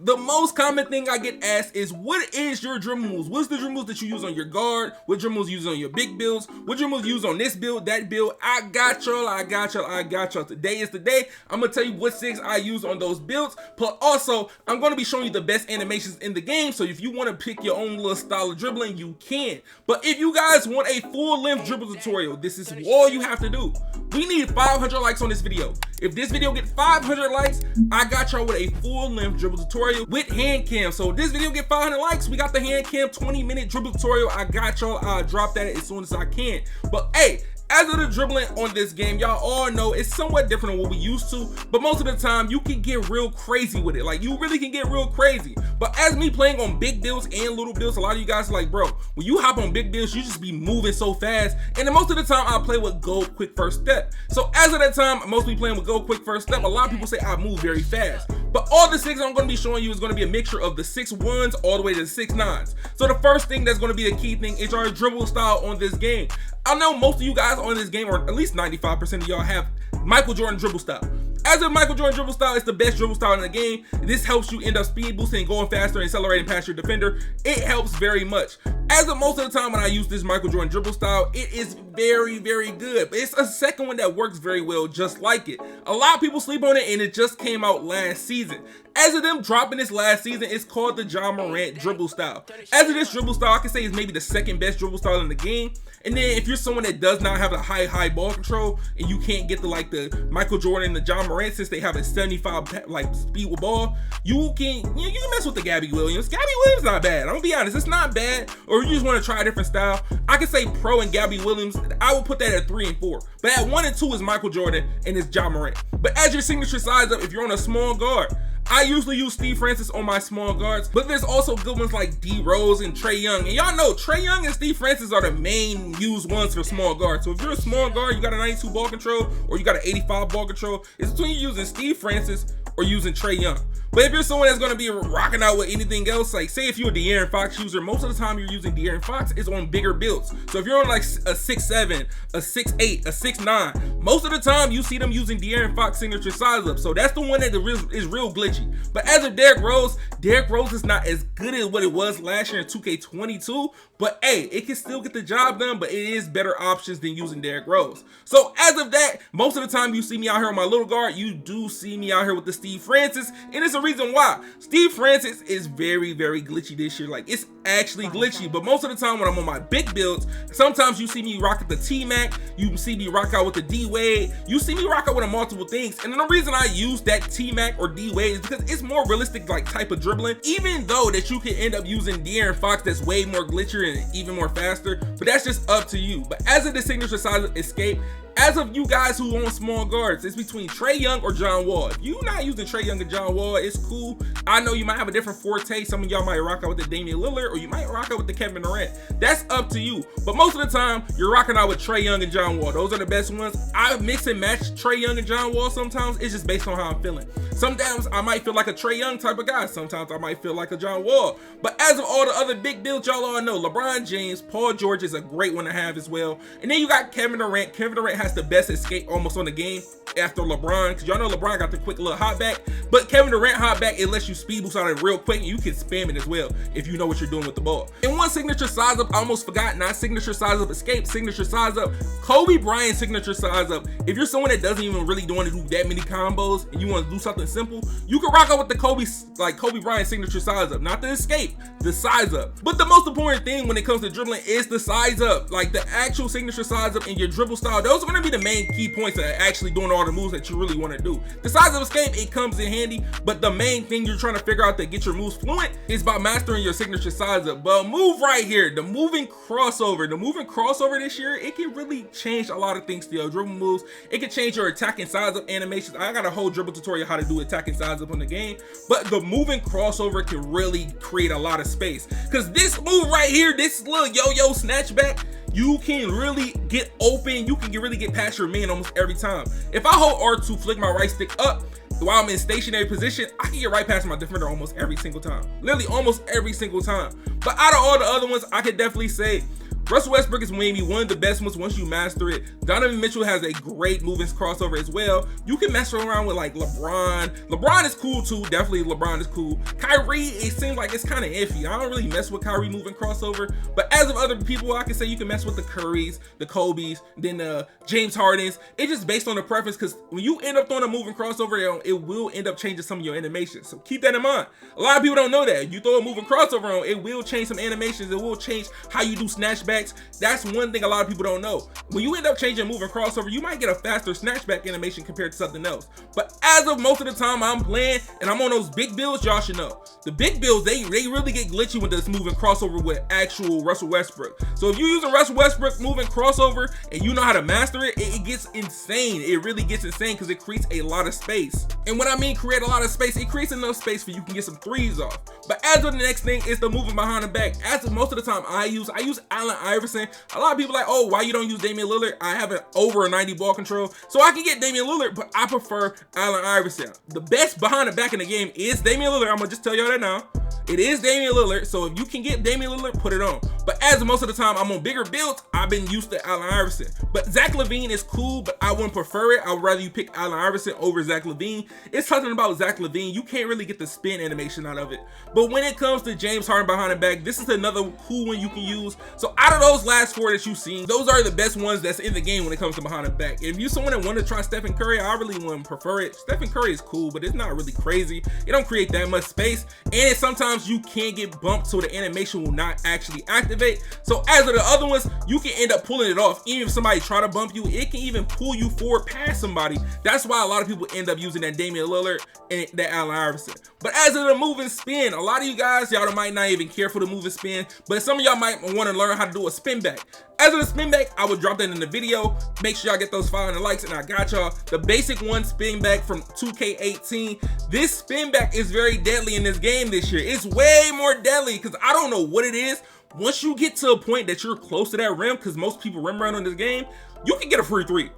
The most common thing I get asked is, what is your dribble moves? What's the dribble moves that you use on your guard? What dribble moves you use on your big builds? What dribble moves you use on this build, that build? I got y'all. Today is the day. I'm gonna tell you what sigs I use on those builds. But also, I'm gonna be showing you the best animations in the game. So if you want to pick your own little style of dribbling, you can. But if you guys want a full-length dribble tutorial, this is all you have to do. We need 500 likes on this video. If this video gets 500 likes, I got y'all with a full-length dribble tutorial with hand cam. So if this video get 500 likes, we got the hand cam 20-minute dribble tutorial. I got y'all. I'll drop that as soon as I can. But hey, as of the dribbling on this game, y'all all know it's somewhat different than what we used to, but most of the time you can get real crazy with it. Like, you really can get real crazy. But as me playing on big builds and little builds, a lot of you guys are like, bro, when you hop on big builds, you just be moving so fast. And then most of the time I play with go quick first step. So as of that time, mostly playing with go quick first step, a lot of people say I move very fast. But all the sigs I'm going to be showing you is going to be a mixture of the 6'1s all the way to the 6'9s. So the first thing that's going to be the key thing is our dribble style on this game. I know most of you guys on this game, or at least 95% of y'all, have Michael Jordan dribble style. As a Michael Jordan dribble style, it's the best dribble style in the game. This helps you end up speed boosting, going faster, and accelerating past your defender. It helps very much. As of most of the time when I use this Michael Jordan dribble style, it is very, very good. But it's a second one that works very well just like it. A lot of people sleep on it, and it just came out last season. As of them dropping this last season, it's called the ChaMoma dribble style. As of this dribble style, I can say it's maybe the second best dribble style in the game. And then if you're someone that does not have a high ball control, and you can't get the Michael Jordan and the ChaMoma, since they have a 75 speed with ball, you can mess with the Gabby Williams. Gabby Williams not bad. I'm gonna be honest, it's not bad. Or you just want to try a different style, I can say Pro and Gabby Williams. I would put that at 3 and 4. But at 1 and 2 is Michael Jordan and it's ChaMoma. But as your signature size up, if you're on a small guard, I usually use Steve Francis on my small guards, but there's also good ones like D Rose and Trae Young. And y'all know Trae Young and Steve Francis are the main used ones for small guards. So if you're a small guard, you got a 92 ball control, or you got an 85 ball control, it's between you using Steve Francis or using Trae Young. But if you're someone that's going to be rocking out with anything else, like say if you're a De'Aaron Fox user, most of the time you're using De'Aaron Fox is on bigger builds. So if you're on like a 6'7", a 6'8", a 6'9", most of the time you see them using De'Aaron Fox signature size up. So that's the one that is real glitchy. But as of Derrick Rose is not as good as what it was last year in 2K22. But hey, it can still get the job done, but it is better options than using Derrick Rose. So as of that, most of the time you see me out here on my little guard, you do see me out here with the Steve Francis. And it's a reason why. Steve Francis is very, very glitchy this year. Like, it's actually glitchy. But most of the time when I'm on my big builds, sometimes you see me rock at the T-Mac, you see me rock out with the D-Wade, you see me rock out with multiple things. And then the reason I use that T-Mac or D-Wade is because it's more realistic like type of dribbling, even though that you can end up using De'Aaron Fox that's way more glitchier and even more faster, but that's just up to you. But as of the signature size of escape, as of you guys who own small guards, it's between Trae Young or John Wall. If you're not using Trae Young and John Wall, it's cool. I know you might have a different forte. Some of y'all might rock out with the Damian Lillard, or you might rock out with the Kevin Durant. That's up to you. But most of the time, you're rocking out with Trae Young and John Wall. Those are the best ones. I mix and match Trae Young and John Wall sometimes. It's just based on how I'm feeling. Sometimes I might feel like a Trae Young type of guy. Sometimes I might feel like a John Wall. But as of all the other big builds, y'all all know LeBron James, Paul George is a great one to have as well. And then you got Kevin Durant. Kevin Durant has the best escape almost on the game after LeBron, because y'all know LeBron got the quick little hop back, but Kevin Durant hop back, it lets you speed boost on it real quick, and you can spam it as well if you know what you're doing with the ball. And one signature size up, I almost forgot, not signature size up escape, signature size up, Kobe Bryant signature size up. If you're someone that doesn't even really want to do that many combos and you want to do something simple, you can rock out with the Kobe Bryant signature size up, not the escape, the size up. But the most important thing when it comes to dribbling is the size up, like the actual signature size up and your dribble style. Those are going to be the main key points of actually doing all the moves that you really want to do. The size of escape, it comes in handy, but the main thing you're trying to figure out to get your moves fluent is by mastering your signature size up. But move right here, the moving crossover. The moving crossover this year, it can really change a lot of things to your dribble moves. It can change your attacking size up animations. I got a whole dribble tutorial how to do attacking size up on the game, but the moving crossover can really create a lot of space, because this move right here, this little yo-yo snatchback, you can really get open. You can really get past your man almost every time. If I hold R2, flick my right stick up while I'm in stationary position, I can get right past my defender almost every single time. Literally almost every single time. But out of all the other ones, I could definitely say Russell Westbrook is maybe one of the best moves once you master it. Donovan Mitchell has a great moving crossover as well. You can mess around with like LeBron. LeBron is cool too, definitely LeBron is cool. Kyrie, it seems like it's kind of iffy. I don't really mess with Kyrie moving crossover, but as of other people, I can say you can mess with the Currys, the Kobes, then the James Hardens. It's just based on the preference, because when you end up throwing a moving crossover, it will end up changing some of your animations. So keep that in mind. A lot of people don't know that. You throw a moving crossover on, it will change some animations. It will change how you do snatchbacks. That's one thing a lot of people don't know. When you end up changing moving crossover, you might get a faster snatchback animation compared to something else. But as of most of the time I'm playing and I'm on those big builds, y'all should know. The big builds, they really get glitchy with this moving crossover with actual Russell Westbrook. So if you're using Russell Westbrook moving crossover and you know how to master it, it gets insane. It really gets insane because it creates a lot of space. And when I mean create a lot of space, it creates enough space for you can get some threes off. But as of the next thing is the moving behind the back. As of most of the time I use Allen Iverson. A lot of people are like, oh, why you don't use Damian Lillard? I have an over a 90 ball control, so I can get Damian Lillard, but I prefer Allen Iverson. The best behind the back in the game is Damian Lillard. I'm gonna just tell y'all that now. It is Damian Lillard, so if you can get Damian Lillard, put it on. But as of most of the time I'm on bigger builds, I've been used to Allen Iverson. But Zach LaVine is cool, but I wouldn't prefer it. I would rather you pick Allen Iverson over Zach LaVine. It's something about Zach LaVine, you can't really get the spin animation out of it. But when it comes to James Harden behind the back, this is another cool one you can use. So out of those last four that you've seen, those are the best ones that's in the game when it comes to behind the back. If you're someone that want to try Stephen Curry, I really wouldn't prefer it. Stephen Curry is cool, but it's not really crazy. It don't create that much space, and sometimes you can't get bumped, so the animation will not actually activate. So as of the other ones, you can end up pulling it off. Even if somebody try to bump you, it can even pull you forward past somebody. That's why a lot of people end up using that Damian Lillard and that Allen Iverson. But as of the moving spin, a lot of you guys, y'all might not even care for the moving spin, but some of y'all might want to learn how to do a spin back. As of the spin back, I will drop that in the video. Make sure y'all get those 500 likes, and I got y'all the basic one spin back from 2K18. This spin back is very deadly in this game this year. It's way more deadly because I don't know what it is. Once you get to a point that you're close to that rim, because most people rim run on this game, you can get a free three,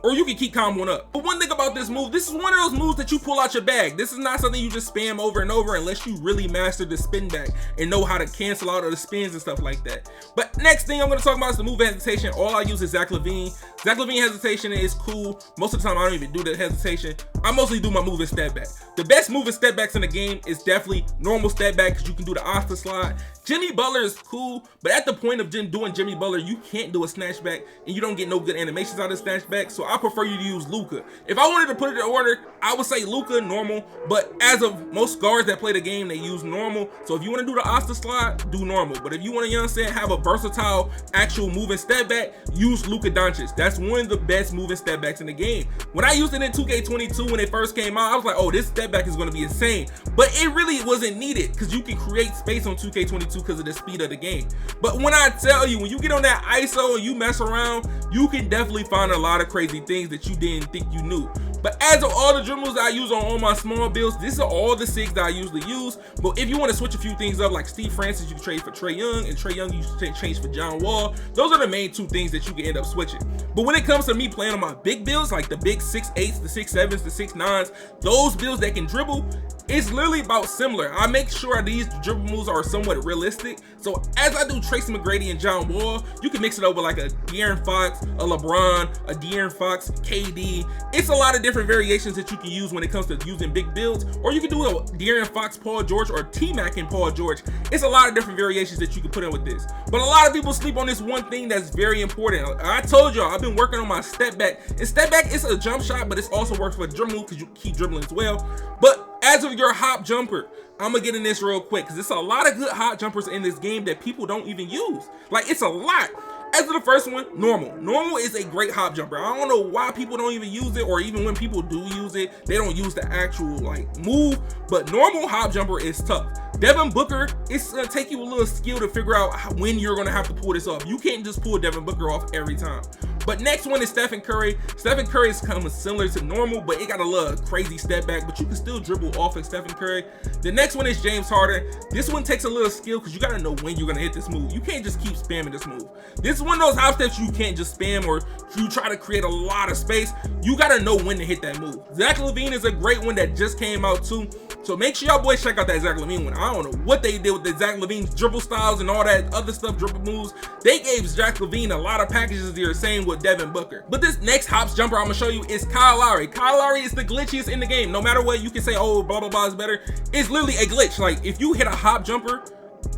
or you can keep comboing up. But one thing about this move, this is one of those moves that you pull out your bag. This is not something you just spam over and over unless you really master the spin back and know how to cancel out of the spins and stuff like that. But next thing I'm going to talk about is the move hesitation. All I use is Zach LaVine. Zach LaVine hesitation is cool. Most of the time I don't even do the hesitation. I mostly do my move and step back. The best move and step backs in the game is definitely normal step back, because you can do the Asta slide. Jimmy Butler is cool, but at the point of doing Jimmy Butler, you can't do a snatchback and you don't get no good animations out of snatchback, so I prefer you to use Luka. If I wanted to put it in order, I would say Luka, normal, but as of most guards that play the game, they use normal. So if you want to do the Asta slide, do normal. But if you want to, you know what I'm saying, have a versatile actual moving step back, use Luka Doncic. That's one of the best moving step backs in the game. When I used it in 2K22 when it first came out, I was like, oh, this step back is going to be insane. But it really wasn't needed, because you can create space on 2K22 because of the speed of the game. But when I tell you, when you get on that ISO and you mess around, you can definitely find a lot of crazy things that you didn't think you knew. But as of all the dribbles I use on all my small builds, these are all the SIGs that I usually use. But if you want to switch a few things up, like Steve Francis, you can trade for Trae Young, and Trae Young you can change for John Wall. Those are the main two things that you can end up switching. But when it comes to me playing on my big builds, like the big 6'8s, the 6'7s, the 6'9s, those builds that can dribble, it's literally about similar. I make sure these dribble moves are somewhat realistic. So as I do Tracy McGrady and John Wall, you can mix it up with like a De'Aaron Fox, a LeBron, a De'Aaron Fox, KD. It's a lot of different variations that you can use when it comes to using big builds. Or you can do a De'Aaron Fox, Paul George, or T-Mac and Paul George. It's a lot of different variations that you can put in with this. But a lot of people sleep on this one thing that's very important. I told y'all, I've been working on my step back. And step back is a jump shot, but it also works for a dribble because you keep dribbling as well. But as of your hop jumper, I'm gonna get in this real quick because it's a lot of good hop jumpers in this game that people don't even use. Like, it's a lot. As for the first one, normal. Normal is a great hop jumper. I don't know why people don't even use it, or even when people do use it, they don't use the actual like move. But normal hop jumper is tough. Devin Booker, it's gonna take you a little skill to figure out when you're gonna have to pull this off. You can't just pull Devin Booker off every time. But next one is Stephen Curry. Stephen Curry is kind of similar to normal, but it got a little crazy step back, but you can still dribble off of Stephen Curry. The next one is James Harden. This one takes a little skill because you got to know when you're going to hit this move. You can't just keep spamming this move. This is one of those hop steps you can't just spam, or you try to create a lot of space. You got to know when to hit that move. Zach LaVine is a great one that just came out too. So make sure y'all boys check out that Zach LaVine one. I don't know what they did with the Zach LaVine's dribble styles and all that other stuff, dribble moves. They gave Zach LaVine a lot of packages here, same with Devin Booker. But this next hops jumper I'm gonna show you is Kyle Lowry. Kyle Lowry is the glitchiest in the game. No matter what you can say, oh, blah, blah, blah is better. It's literally a glitch. Like, if you hit a hop jumper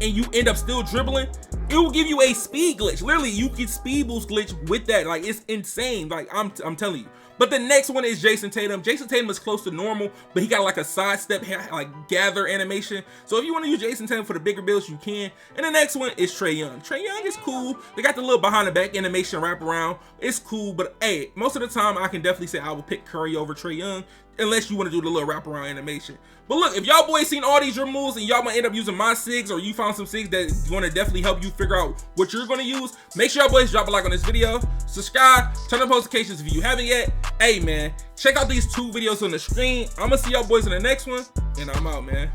and you end up still dribbling, it will give you a speed glitch. Literally, you can speed boost glitch with that. Like, it's insane. Like, I'm telling you. But the next one is Jason Tatum. Jason Tatum is close to normal, but he got like a sidestep, like gather animation. So if you want to use Jason Tatum for the bigger builds, you can. And the next one is Trae Young. Trae Young is cool. They got the little behind the back animation wrap around. It's cool, but hey, most of the time I can definitely say I will pick Curry over Trae Young, unless you want to do the little wraparound animation. But look, if y'all boys seen all these dribble moves and y'all might end up using my Sigs, or you found some Sigs that's going to definitely help you figure out what you're going to use, make sure y'all boys drop a like on this video, subscribe, turn on notifications if you haven't yet. Hey man, check out these 2 videos on the screen. I'm gonna see y'all boys in the next one, and I'm out, man.